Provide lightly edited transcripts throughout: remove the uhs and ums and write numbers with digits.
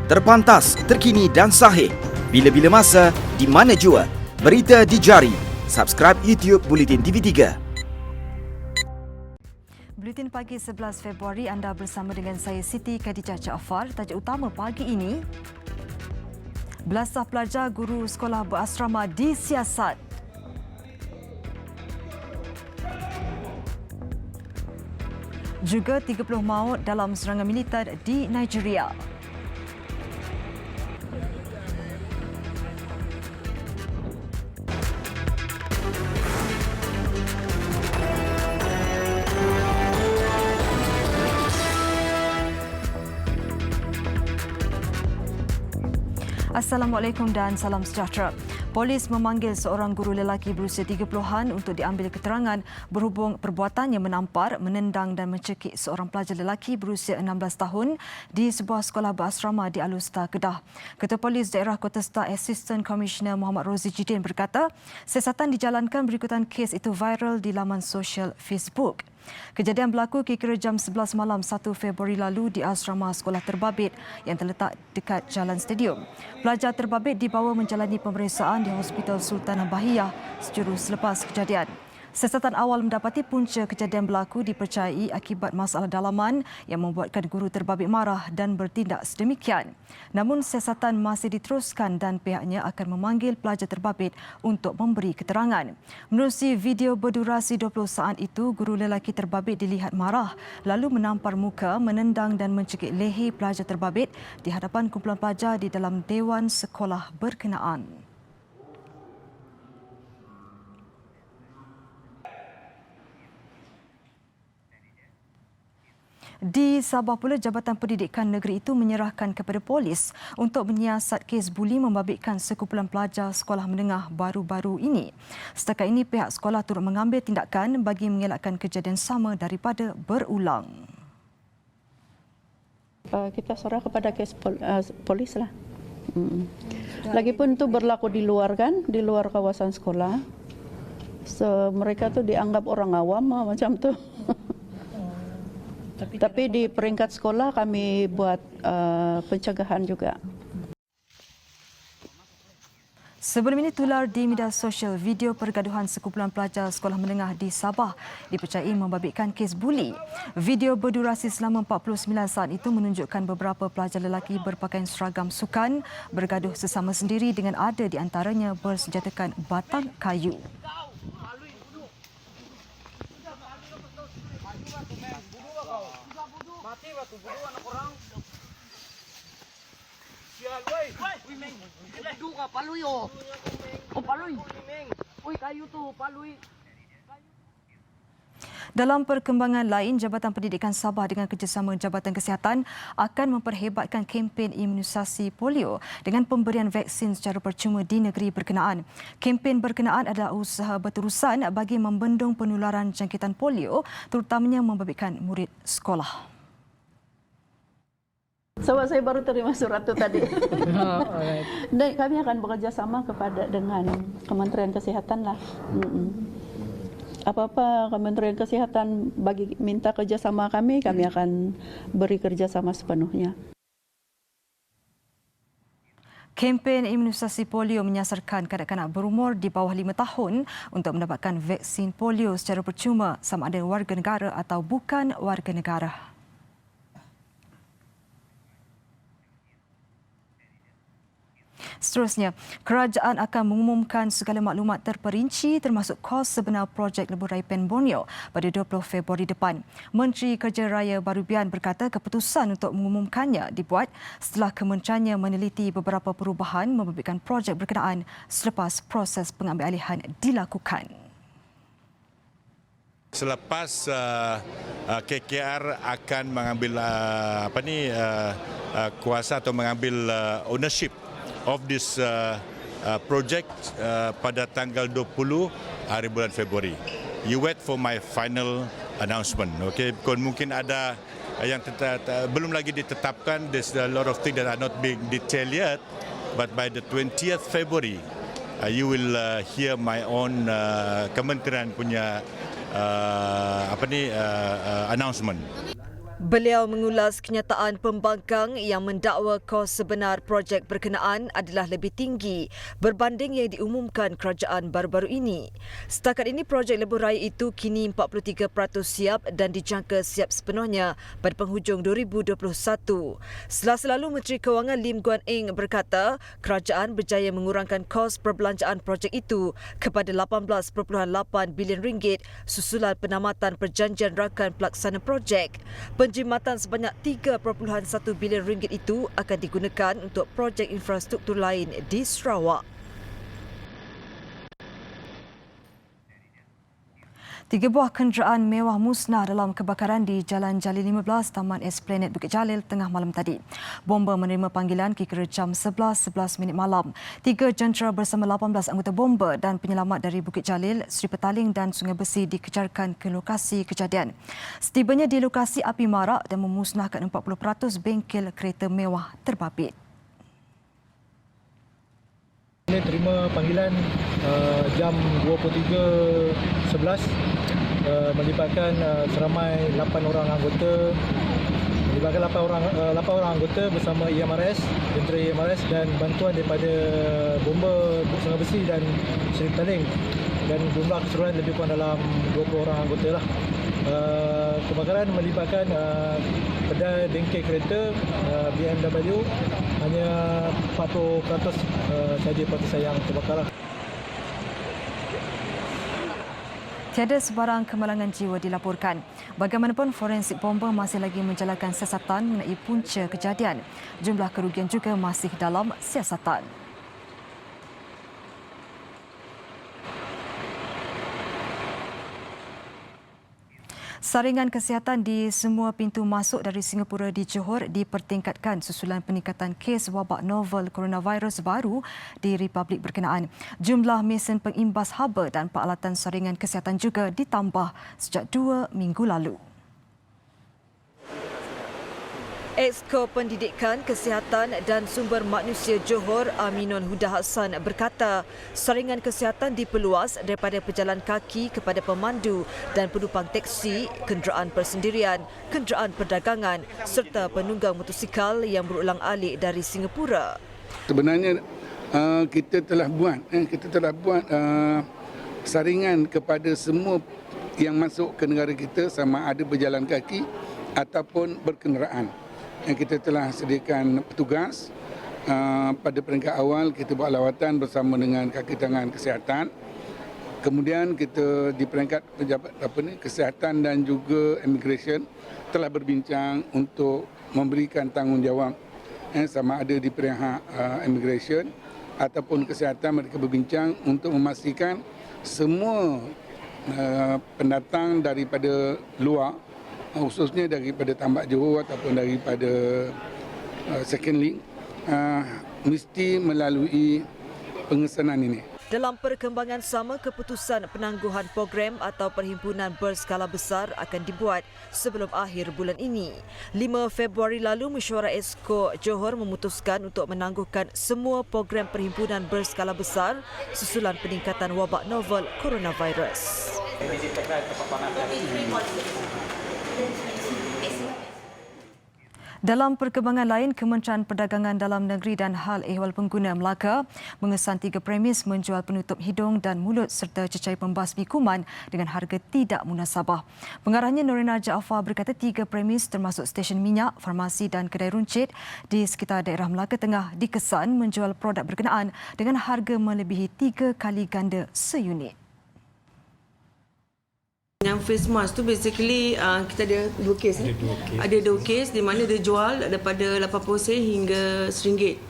Terpantas, terkini dan sahih. Bila-bila masa, di mana jua. Berita di jari. Subscribe YouTube Bulletin TV3. Buletin pagi 11 Februari anda bersama dengan saya Siti Khadijah Jaafar. Tajuk utama pagi ini, belasah pelajar guru sekolah berasrama disiasat. Juga 30 maut dalam serangan militer di Nigeria. Assalamualaikum dan salam sejahtera. Polis memanggil seorang guru lelaki berusia 30-an untuk diambil keterangan berhubung perbuatannya menampar, menendang dan mencekik seorang pelajar lelaki berusia 16 tahun di sebuah sekolah berasrama di Alustar, Kedah. Ketua Polis Daerah Kota Star Assistant Commissioner Muhammad Rozi Jidin berkata, siasatan dijalankan berikutan kes itu viral di laman sosial Facebook. Kejadian berlaku kira-kira jam 11 malam 1 Februari lalu di asrama sekolah terbabit yang terletak dekat Jalan Stadium. Pelajar terbabit dibawa menjalani pemeriksaan di Hospital Sultan Bahiyah sejurus selepas kejadian. Siasatan awal mendapati punca kejadian berlaku dipercayai akibat masalah dalaman yang membuatkan guru terbabit marah dan bertindak sedemikian. Namun siasatan masih diteruskan dan pihaknya akan memanggil pelajar terbabit untuk memberi keterangan. Menerusi video berdurasi 20 saat itu, guru lelaki terbabit dilihat marah lalu menampar muka, menendang dan mencekik leher pelajar terbabit di hadapan kumpulan pelajar di dalam dewan sekolah berkenaan. Di Sabah pula, Jabatan Pendidikan Negeri itu menyerahkan kepada polis untuk menyiasat kes buli membabitkan sekumpulan pelajar sekolah menengah baru-baru ini. Setakat ini, pihak sekolah turut mengambil tindakan bagi mengelakkan kejadian sama daripada berulang. Kita serah kepada kes polis lah. Lagipun itu berlaku di luar kan, di luar kawasan sekolah. So, mereka tu dianggap orang awam macam tu. Tapi di peringkat sekolah kami buat pencegahan juga. Sebelum ini tular di media sosial video pergaduhan sekumpulan pelajar sekolah menengah di Sabah dipercayai membabitkan kes buli. Video berdurasi selama 49 saat itu menunjukkan beberapa pelajar lelaki berpakaian seragam sukan bergaduh sesama sendiri dengan ada di antaranya bersenjatakan batang kayu. Mati waktu budu anak orang. Sial, woi. Woi, Meng. Budu ka paluy oh. Oh, paluy. Meng. Woi, kayu tu, paluy. Dalam perkembangan lain, Jabatan Pendidikan Sabah dengan kerjasama Jabatan Kesihatan akan memperhebatkan kempen imunisasi polio dengan pemberian vaksin secara percuma di negeri berkenaan. Kempen berkenaan adalah usaha berterusan bagi membendung penularan jangkitan polio, terutamanya membabitkan murid sekolah. Sebab saya baru terima surat itu tadi. Dan kami akan bekerjasama dengan Kementerian Kesihatan lah. Apa-apa Kementerian Kesihatan bagi minta kerjasama kami akan beri kerjasama sepenuhnya. Kempen imunisasi polio menyasarkan kanak-kanak berumur di bawah 5 tahun untuk mendapatkan vaksin polio secara percuma sama ada warga negara atau bukan warga negara. Seterusnya, kerajaan akan mengumumkan segala maklumat terperinci termasuk kos sebenar projek Lebuh Raipan Borneo pada 20 Februari depan. Menteri Kerja Raya Barubian berkata keputusan untuk mengumumkannya dibuat setelah kementeriannya meneliti beberapa perubahan membabitkan projek berkenaan selepas proses pengambilalihan dilakukan. Selepas KKR akan mengambil kuasa atau mengambil ownership of this project pada tanggal 20 hari bulan Februari. You wait for my final announcement. Okay, mungkin ada yang belum lagi ditetapkan. There's a lot of things that are not being detailed yet. But by the 20th February, you will hear my own kementerian punya announcement. Beliau mengulas kenyataan pembangkang yang mendakwa kos sebenar projek berkenaan adalah lebih tinggi berbanding yang diumumkan kerajaan baru-baru ini. Setakat ini, projek lebuh raya itu kini 43% siap dan dijangka siap sepenuhnya pada penghujung 2021. Selalu Menteri Kewangan Lim Guan Eng berkata kerajaan berjaya mengurangkan kos perbelanjaan projek itu kepada RM18.8 bilion susulan penamatan perjanjian rakan pelaksana projek. Penjimatan sebanyak RM3.1 bilion itu akan digunakan untuk projek infrastruktur lain di Sarawak. 3 buah kenderaan mewah musnah dalam kebakaran di Jalan Jalil 15, Taman Esplanade Bukit Jalil tengah malam tadi. Bomba menerima panggilan kira jam 11:11 malam. 3 jentera bersama 18 anggota bomba dan penyelamat dari Bukit Jalil, Seri Petaling dan Sungai Besi dikejarkan ke lokasi kejadian. Setibanya di lokasi, api marak dan memusnahkan 40% bengkel kereta mewah terbabit. Saya terima panggilan jam 23.11 melibatkan seramai 8 orang anggota bersama IMRS, tentera IMRS dan bantuan daripada bomba Sungai Besi dan Seri Petaling, dan jumlah keseluruhan lebih kurang dalam 20 orang anggota lah. Kebakaran melibatkan pedai bengkel kereta BMW, hanya 40% saja parti yang terbakar lah. Tiada sebarang kemalangan jiwa dilaporkan. Bagaimanapun, forensik bomba masih lagi menjalankan siasatan mengenai punca kejadian. Jumlah kerugian juga masih dalam siasatan. Saringan kesihatan di semua pintu masuk dari Singapura di Johor dipertingkatkan susulan peningkatan kes wabak novel coronavirus baru di Republik berkenaan. Jumlah mesin pengimbas haba dan peralatan saringan kesihatan juga ditambah sejak 2 minggu lalu. Exco Pendidikan, Kesihatan dan Sumber Manusia Johor, Aminun Huda Hassan berkata saringan kesihatan diperluas daripada pejalan kaki kepada pemandu dan penumpang teksi, kenderaan persendirian, kenderaan perdagangan serta penunggang motosikal yang berulang-alik dari Singapura. Sebenarnya kita telah buat saringan kepada semua yang masuk ke negara kita, sama ada berjalan kaki ataupun berkenderaan. Kita telah sediakan petugas. Pada peringkat awal kita buat lawatan bersama dengan kaki tangan kesihatan. Kemudian kita di peringkat pejabat kesihatan dan juga immigration telah berbincang untuk memberikan tanggungjawab sama ada di pihak immigration ataupun kesihatan. Mereka berbincang untuk memastikan semua pendatang daripada luar, khususnya daripada Tambak Johor ataupun daripada second link, mesti melalui pengesanan ini. Dalam perkembangan sama, keputusan penangguhan program atau perhimpunan berskala besar akan dibuat sebelum akhir bulan ini. 5 Februari lalu, Mesyuarat Exco Johor memutuskan untuk menangguhkan semua program perhimpunan berskala besar susulan peningkatan wabak novel coronavirus. Dalam perkembangan lain, Kementerian Perdagangan Dalam Negeri dan Hal Ehwal Pengguna Melaka mengesan 3 premis menjual penutup hidung dan mulut serta cecair pembasmi kuman dengan harga tidak munasabah. Pengarahnya Norina Jaafar berkata 3 premis termasuk stesen minyak, farmasi dan kedai runcit di sekitar daerah Melaka Tengah dikesan menjual produk berkenaan dengan harga melebihi 3 kali ganda seunit. Yang face mask tu basically kita ada 2 kes. Ada 2 kes di mana dia jual daripada 80 sen hingga RM1.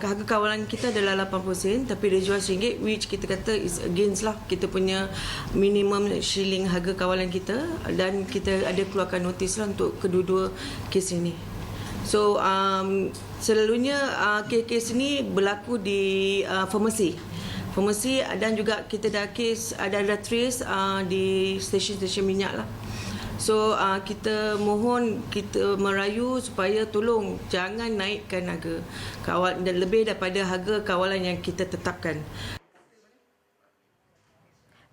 Harga kawalan kita adalah 80 sen tapi dia jual RM1, which kita kata is against lah kita punya minimum shilling harga kawalan kita, dan kita ada keluarkan notis lah untuk kedua-dua kes ini. So selalunya kes ini berlaku di farmasi dan juga kita dah kes ada trace di stesen-stesen minyak lah. So kita mohon, kita merayu supaya tolong jangan naikkan harga kawalan dan lebih daripada harga kawalan yang kita tetapkan.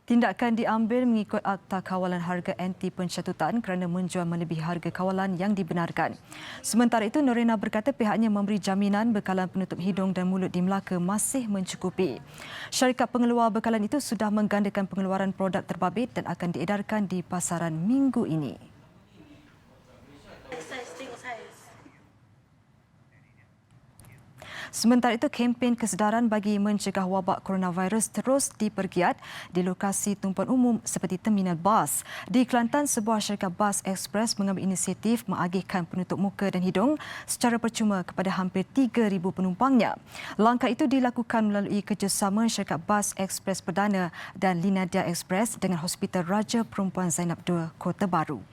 Tindakan diambil mengikut Akta Kawalan Harga Anti Pencatutan kerana menjual melebihi harga kawalan yang dibenarkan. Sementara itu, Norena berkata pihaknya memberi jaminan bekalan penutup hidung dan mulut di Melaka masih mencukupi. Syarikat pengeluar bekalan itu sudah menggandakan pengeluaran produk terbabit dan akan diedarkan di pasaran minggu ini. Sementara itu, kempen kesedaran bagi mencegah wabak coronavirus terus dipergiat di lokasi tumpuan umum seperti terminal bas. Di Kelantan, sebuah syarikat bas ekspres mengambil inisiatif mengagihkan penutup muka dan hidung secara percuma kepada hampir 3,000 penumpangnya. Langkah itu dilakukan melalui kerjasama syarikat bas ekspres Perdana dan Linadia Express dengan Hospital Raja Perempuan Zainab II, Kota Baru.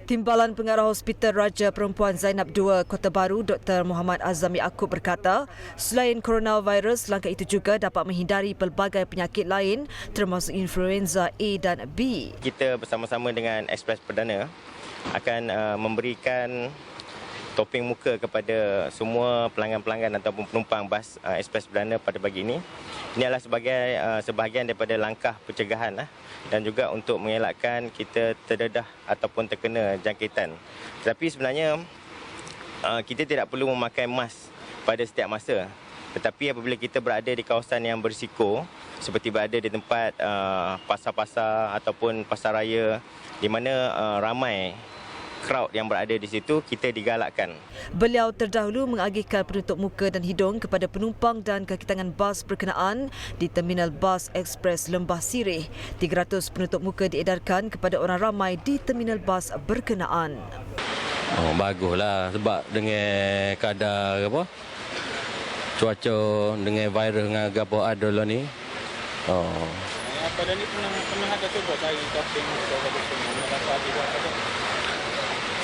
Timbalan Pengarah Hospital Raja Perempuan Zainab II, Kota Baru, Dr. Muhammad Azami Yaakob berkata, selain coronavirus, langkah itu juga dapat menghindari pelbagai penyakit lain termasuk influenza A dan B. Kita bersama-sama dengan Express Perdana akan memberikan topeng muka kepada semua pelanggan-pelanggan ataupun penumpang bas Express Perdana pada pagi ini. Ini adalah sebahagian daripada langkah pencegahan dan juga untuk mengelakkan kita terdedah ataupun terkena jangkitan. Tetapi sebenarnya kita tidak perlu memakai mask pada setiap masa. Tetapi apabila kita berada di kawasan yang berisiko seperti berada di tempat pasar-pasar ataupun pasar raya di mana ramai crowd yang berada di situ, kita digalakkan. Beliau terdahulu mengagihkan penutup muka dan hidung kepada penumpang dan kaki tangan bas berkenaan di Terminal Bas Ekspres Lembah Sirih. 300 penutup muka diedarkan kepada orang ramai di terminal bas berkenaan. Baguslah sebab dengan kadar cuaca dengan virus dengan gapo ada lah ni. Pada ni pernah ada cuba cari topeng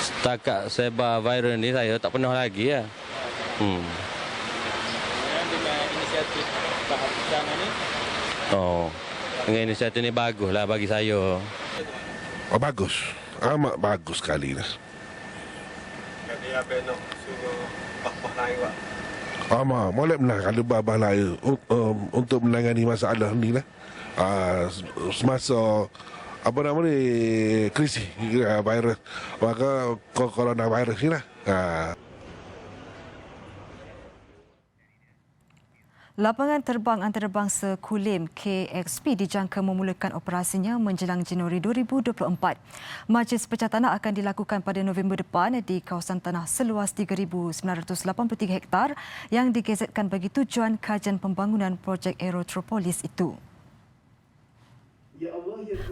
setakat sebar virus ni saya tak pernah lagi ya. Dengan inisiatif Pak Hafiz ni. Dengan inisiatif ni baguslah bagi saya. Bagus. Amat bagus sekali lah. Jadi apa nak suruh bah-bah lain Pak? Boleh benar kalau bah-bah lain untuk menangani masalah ni lah. Semasa krisis virus, maka coronavirus ni lah. Lapangan terbang antarabangsa Kulim KXP dijangka memulakan operasinya menjelang Januari 2024. Majlis pecah tanah akan dilakukan pada November depan di kawasan tanah seluas 3,983 hektar yang digazetkan bagi tujuan kajian pembangunan projek Aerotropolis itu.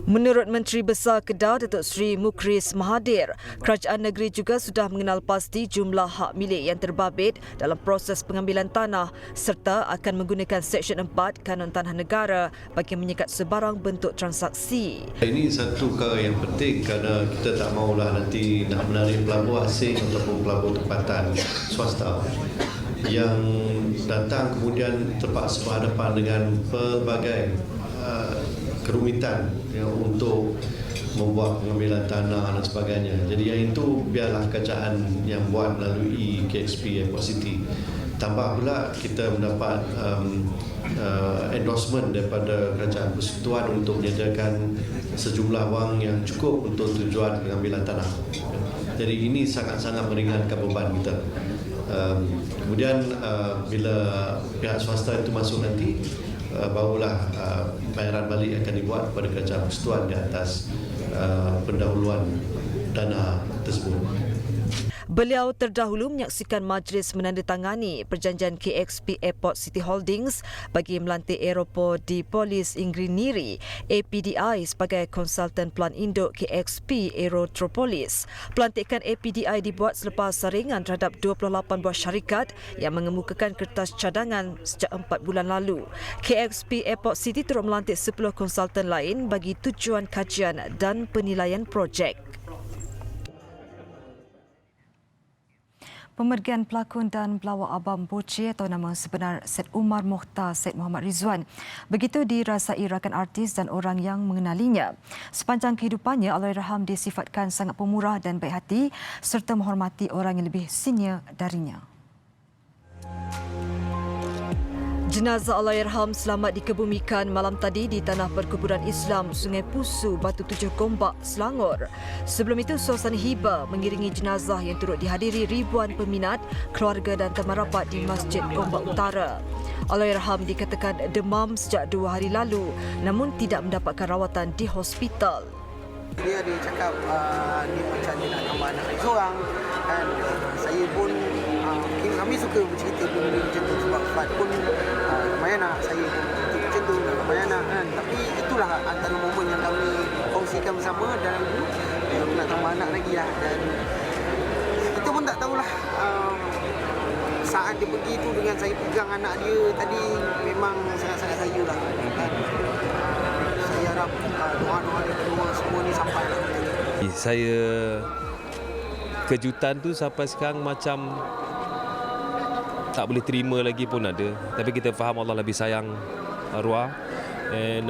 Menurut Menteri Besar Kedah Datuk Seri Mukris Mahathir, kerajaan negeri juga sudah mengenal pasti jumlah hak milik yang terbabit dalam proses pengambilan tanah serta akan menggunakan Seksyen 4 Kanun Tanah Negara bagi menyekat sebarang bentuk transaksi. Ini satu perkara yang penting kerana kita tak maulah nanti nak menarik pelabur asing ataupun pelabur tempatan swasta yang datang kemudian terpaksa berhadapan dengan pelbagai kerumitan untuk membuat pengambilan tanah dan sebagainya. Jadi yang itu biarlah kerajaan yang buat melalui KXP Airport City. Tambah pula kita mendapat endorsement daripada Kerajaan Persekutuan untuk menyediakan sejumlah wang yang cukup untuk tujuan pengambilan tanah. Jadi ini sangat-sangat meringankan beban kita. Kemudian bila pihak swasta itu masuk nanti, barulah bayaran balik akan dibuat kepada Kerajaan Persekutuan di atas pendahuluan dana tersebut. Beliau terdahulu menyaksikan majlis menandatangani perjanjian KXP Airport City Holdings bagi melantik Aerotropolis Ingriniri APDI sebagai konsultan plan induk KXP Aerotropolis. Pelantikan APDI dibuat selepas saringan terhadap 28 buah syarikat yang mengemukakan kertas cadangan sejak 4 bulan lalu. KXP Airport City turut melantik 10 konsultan lain bagi tujuan kajian dan penilaian projek. Pemergian pelakon dan pelawak Abang Boci atau nama sebenar Syed Umar Mokhtar Syed Muhammad Rizwan. Begitu dirasai rakan artis dan orang yang mengenalinya. Sepanjang kehidupannya, Allahyarham disifatkan sangat pemurah dan baik hati serta menghormati orang yang lebih senior darinya. Jenazah Allahyarham selamat dikebumikan malam tadi di Tanah Perkuburan Islam Sungai Pusu, Batu Tujuh Gombak, Selangor. Sebelum itu, suasana hibah mengiringi jenazah yang turut dihadiri ribuan peminat, keluarga dan teman rapat di Masjid Gombak Utara. Allahyarham dikatakan demam sejak 2 hari lalu namun tidak mendapatkan rawatan di hospital. Dia cakap ni macam dia nak tambah anak saya seorang kan. Saya pun kami suka bercerita benda macam tu sebab Fad pun ramai anak, saya pun cerita macam tu ramai anak kan. Tapi itulah antara momen yang kami kongsikan bersama dan nak tambah anak lagi lah. Dan kita pun tak tahulah saat dia pergi tu dengan saya pegang anak dia tadi memang sangat-sangat sayu lah kan. Saya harap doa-doa dia kedua semua ni sampai lah. Saya kejutan tu sampai sekarang macam tak boleh terima lagi pun ada. Tapi kita faham Allah lebih sayang arwah. And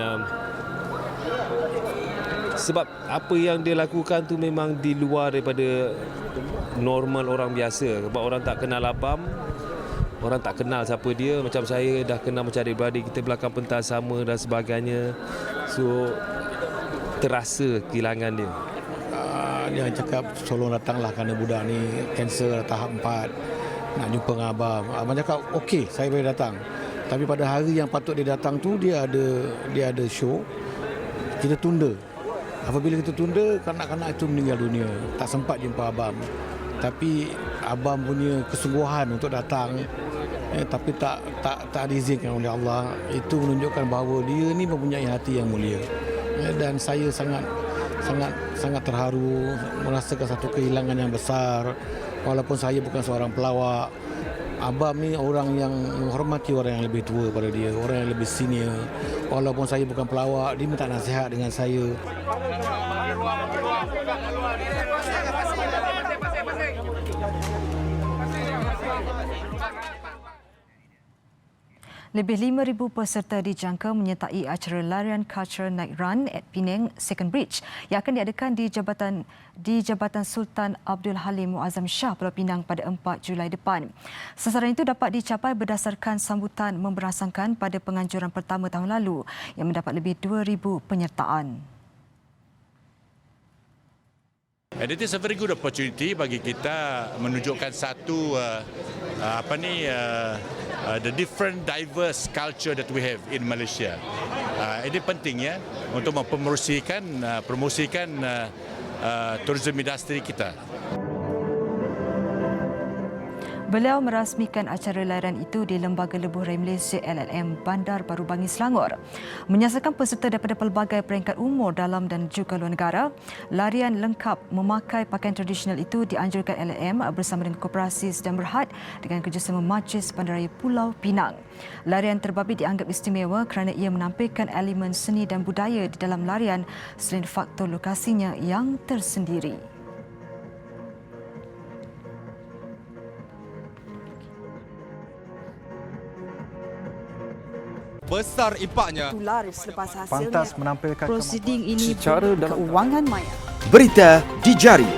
sebab apa yang dia lakukan tu memang di luar daripada normal orang biasa. Sebab orang tak kenal abang, orang tak kenal siapa dia. Macam saya dah kenal macam adik-beradik, kita belakang pentas sama dan sebagainya. So terasa kehilangan dia. Dia cakap tolong datanglah kerana budak ni kanser tahap 4, nak jumpa dengan abang. Abang cakap okey, saya boleh datang. Tapi pada hari yang patut dia datang tu dia ada show. Kita tunda. Apabila kita tunda, kanak-kanak itu meninggal dunia. Tak sempat jumpa abang. Tapi abang punya kesungguhan untuk datang tapi tak diizinkan oleh Allah. Itu menunjukkan bahawa dia ni mempunyai hati yang mulia. Dan saya sangat terharu merasakan satu kehilangan yang besar. Walaupun saya bukan seorang pelawak, abang ni orang yang menghormati orang yang lebih tua pada dia, orang yang lebih senior. Walaupun saya bukan pelawak, dia minta nasihat dengan saya. Lebih 5,000 peserta dijangka menyertai acara larian Cultural Night Run at Penang Second Bridge yang akan diadakan di Jabatan Sultan Abdul Halim Muazzam Shah Pulau Pinang pada 4 Julai depan. Sasaran itu dapat dicapai berdasarkan sambutan memberasakan pada penganjuran pertama tahun lalu yang mendapat lebih 2,000 penyertaan. And it is a very good opportunity bagi kita menunjukkan satu the different diverse culture that we have in Malaysia. Ini penting ya untuk mempromosikan tourism industri kita. Beliau merasmikan acara larian itu di Lembaga Lebuh Raya Malaysia LLM Bandar Baru Bangi, Selangor. Menyasarkan peserta daripada pelbagai peringkat umur dalam dan juga luar negara, larian lengkap memakai pakaian tradisional itu dianjurkan LLM bersama dengan Koperasi Sedang Berhad dengan kerjasama Majlis Bandaraya Pulau Pinang. Larian terbabit dianggap istimewa kerana ia menampilkan elemen seni dan budaya di dalam larian selain faktor lokasinya yang tersendiri. Besar impaknya. Selepas hasilnya, Pantas menampilkan prosiding ini secara dan keuangan maya. Berita di jari.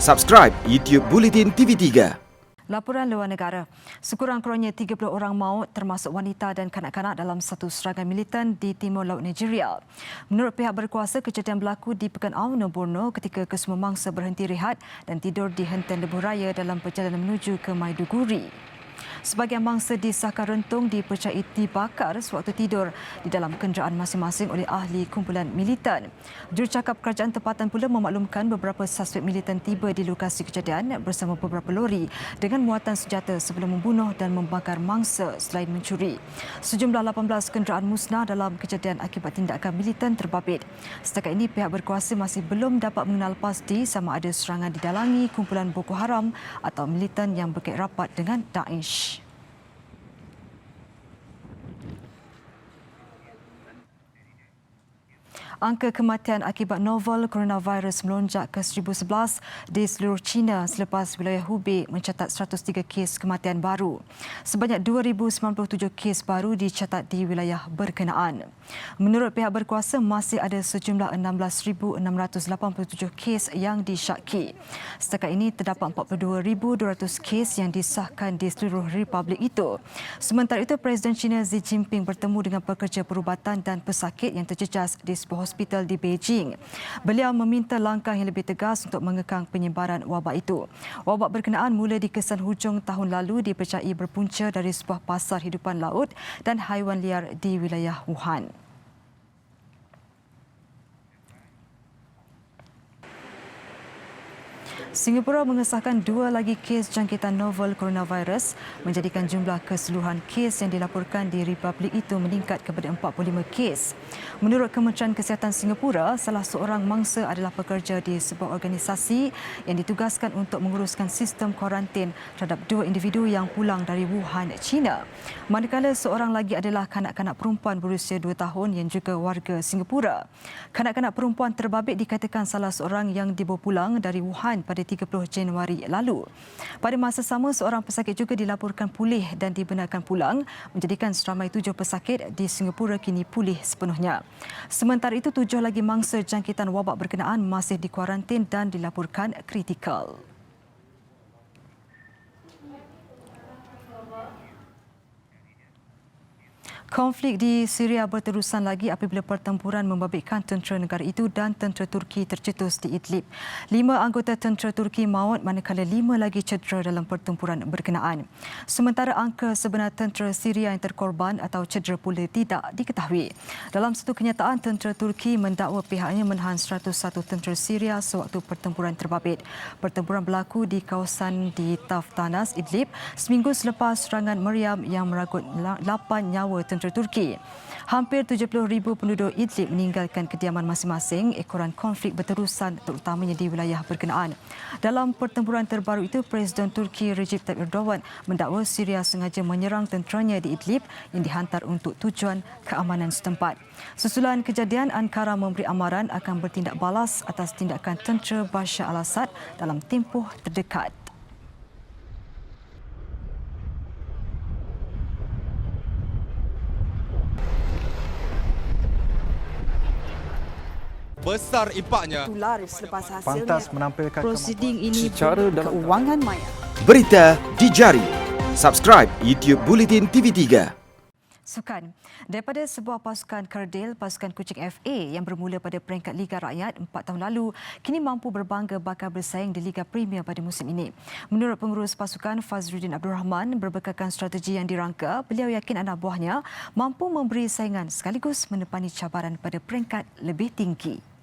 Subscribe YouTube Bulletin TV3. Laporan luar negara. Sekurang-kurangnya 30 orang maut termasuk wanita dan kanak-kanak dalam satu serangan militan di timur laut Nigeria. Menurut pihak berkuasa, kejadian berlaku di Pekan Auno, Borno ketika kesemua mangsa berhenti rehat dan tidur di hentian lebuh raya dalam perjalanan menuju ke Maiduguri. Sebahagian mangsa disahkan rentung dipercayai dibakar sewaktu tidur di dalam kenderaan masing-masing oleh ahli kumpulan militan. Jurucakap kerajaan tempatan pula memaklumkan beberapa suspek militan tiba di lokasi kejadian bersama beberapa lori dengan muatan senjata sebelum membunuh dan membakar mangsa selain mencuri. Sejumlah 18 kenderaan musnah dalam kejadian akibat tindakan militan terbabit. Setakat ini pihak berkuasa masih belum dapat mengenal pasti sama ada serangan didalangi kumpulan Boko Haram atau militan yang berkait rapat dengan Daesh. Angka kematian akibat novel coronavirus melonjak ke 1,011 di seluruh China selepas wilayah Hubei mencatat 103 kes kematian baru. Sebanyak 2,097 kes baru dicatat di wilayah berkenaan. Menurut pihak berkuasa, masih ada sejumlah 16,687 kes yang disyaki. Setakat ini terdapat 42,200 kes yang disahkan di seluruh republik itu. Sementara itu, Presiden China Xi Jinping bertemu dengan pekerja perubatan dan pesakit yang terjejas di sebuah hospital di Beijing. Beliau meminta langkah yang lebih tegas untuk mengekang penyebaran wabak itu. Wabak berkenaan mula dikesan hujung tahun lalu dipercayai berpunca dari sebuah pasar hidupan laut dan haiwan liar di wilayah Wuhan. Singapura mengesahkan 2 lagi kes jangkitan novel coronavirus, menjadikan jumlah keseluruhan kes yang dilaporkan di republik itu meningkat kepada 45 kes. Menurut Kementerian Kesihatan Singapura, salah seorang mangsa adalah pekerja di sebuah organisasi yang ditugaskan untuk menguruskan sistem kuarantin terhadap 2 individu yang pulang dari Wuhan, China. Manakala seorang lagi adalah kanak-kanak perempuan berusia 2 tahun yang juga warga Singapura. Kanak-kanak perempuan terbabit dikatakan salah seorang yang dibawa pulang dari Wuhan pada 30 Januari lalu. Pada masa sama, seorang pesakit juga dilaporkan pulih dan dibenarkan pulang, menjadikan seramai 7 pesakit di Singapura kini pulih sepenuhnya. Sementara itu, 7 lagi mangsa jangkitan wabak berkenaan masih dikuarantin dan dilaporkan kritikal. Konflik di Syria berterusan lagi apabila pertempuran membabitkan tentera negara itu dan tentera Turki tercetus di Idlib. 5 anggota tentera Turki maut manakala 5 lagi cedera dalam pertempuran berkenaan. Sementara angka sebenar tentera Syria yang terkorban atau cedera pula tidak diketahui. Dalam satu kenyataan, tentera Turki mendakwa pihaknya menahan 101 tentera Syria sewaktu pertempuran terbabit. Pertempuran berlaku di kawasan di Taftanas, Idlib, seminggu selepas serangan meriam yang meragut 8 nyawa tentera Turki. Hampir 70,000 penduduk Idlib meninggalkan kediaman masing-masing ekoran konflik berterusan terutamanya di wilayah berkenaan. Dalam pertempuran terbaru itu, Presiden Turki Recep Tayyip Erdogan mendakwa Syria sengaja menyerang tenteranya di Idlib yang dihantar untuk tujuan keamanan setempat. Susulan kejadian, Ankara memberi amaran akan bertindak balas atas tindakan tentera Bashar al-Assad dalam tempoh terdekat. Besar impaknya. Tular selepas hasilnya. Pantas menampilkan prosiding ini secara dalam keuangan maya. Berita di jari. Subscribe YouTube Bulletin TV3. Sukan. Daripada sebuah pasukan kerdil, pasukan kucing FA yang bermula pada peringkat Liga Rakyat 4 tahun lalu, kini mampu berbangga bakal bersaing di Liga Premier pada musim ini. Menurut pengurus pasukan Fazruddin Abdul Rahman, berbekalkan strategi yang dirangka, beliau yakin anak buahnya mampu memberi saingan sekaligus menepani cabaran pada peringkat lebih tinggi.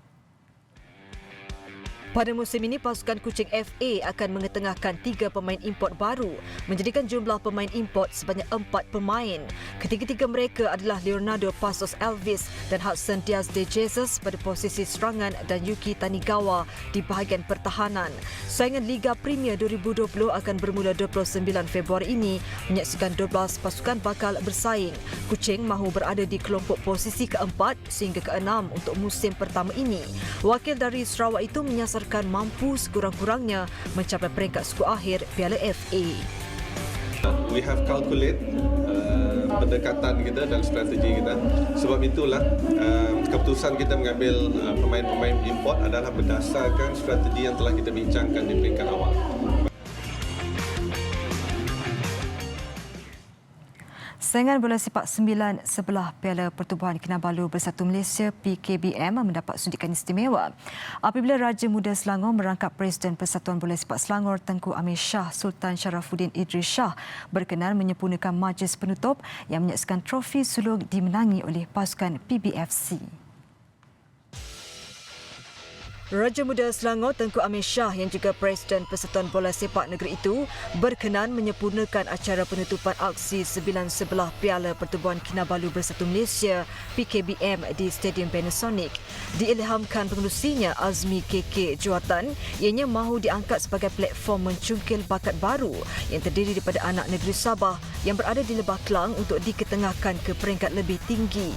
Pada musim ini, pasukan kucing FA akan mengetengahkan 3 pemain import baru, menjadikan jumlah pemain import sebanyak 4 pemain. Ketiga-tiga mereka adalah Leonardo Passos Elvis dan Hudson Diaz de Jesus pada posisi serangan dan Yuki Tanigawa di bahagian pertahanan. Saingan Liga Premier 2020 akan bermula 29 Februari ini, menyaksikan 12 pasukan bakal bersaing. Kucing mahu berada di kelompok posisi ke-4 sehingga ke-6 untuk musim pertama ini. Wakil dari Sarawak itu menyasar mampu sekurang-kurangnya mencapai peringkat skor akhir Piala FA. We have calculate pendekatan kita dan strategi kita. Sebab itulah keputusan kita mengambil pemain-pemain import adalah berdasarkan strategi yang telah kita bincangkan di peringkat awal. Saingan bola sepak 9 sebelah Piala Pertubuhan Kinabalu Bersatu Malaysia PKBM mendapat suntikan istimewa apabila Raja Muda Selangor merangkap Presiden Persatuan Bola Sepak Selangor Tengku Amir Shah Sultan Sharafuddin Idris Shah berkenan menyempurnakan majlis penutup yang menyaksikan trofi sulung dimenangi oleh pasukan PBFC. Raja Muda Selangor Tengku Amir Shah yang juga Presiden Persatuan Bola Sepak Negeri itu berkenan menyempurnakan acara penutupan aksi 9 sebelah Piala Pertubuhan Kinabalu Bersatu Malaysia PKBM di Stadium Panasonic. Diilhamkan pengerusinya Azmi KK Juatan, ianya mahu diangkat sebagai platform mencungkil bakat baru yang terdiri daripada anak negeri Sabah yang berada di Lebah Kelang untuk diketengahkan ke peringkat lebih tinggi.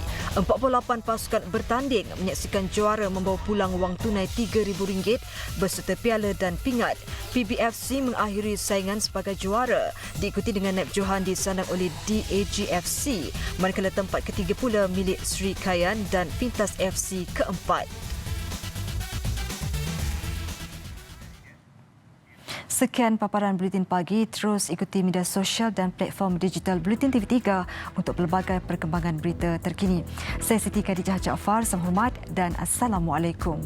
48 pasukan bertanding menyaksikan juara membawa pulang wang tunai RM3,000 berserta piala dan pingat. PBFC mengakhiri saingan sebagai juara, diikuti dengan naib johan disandang oleh DAGFC, manakala tempat ketiga pula milik Sri Kayan dan Pintas FC keempat. Sekian paparan Buletin Pagi. Terus ikuti media sosial dan platform digital Buletin TV3 untuk pelbagai perkembangan berita terkini. Saya Siti Khadijah Jaafar, salam hormat dan Assalamualaikum.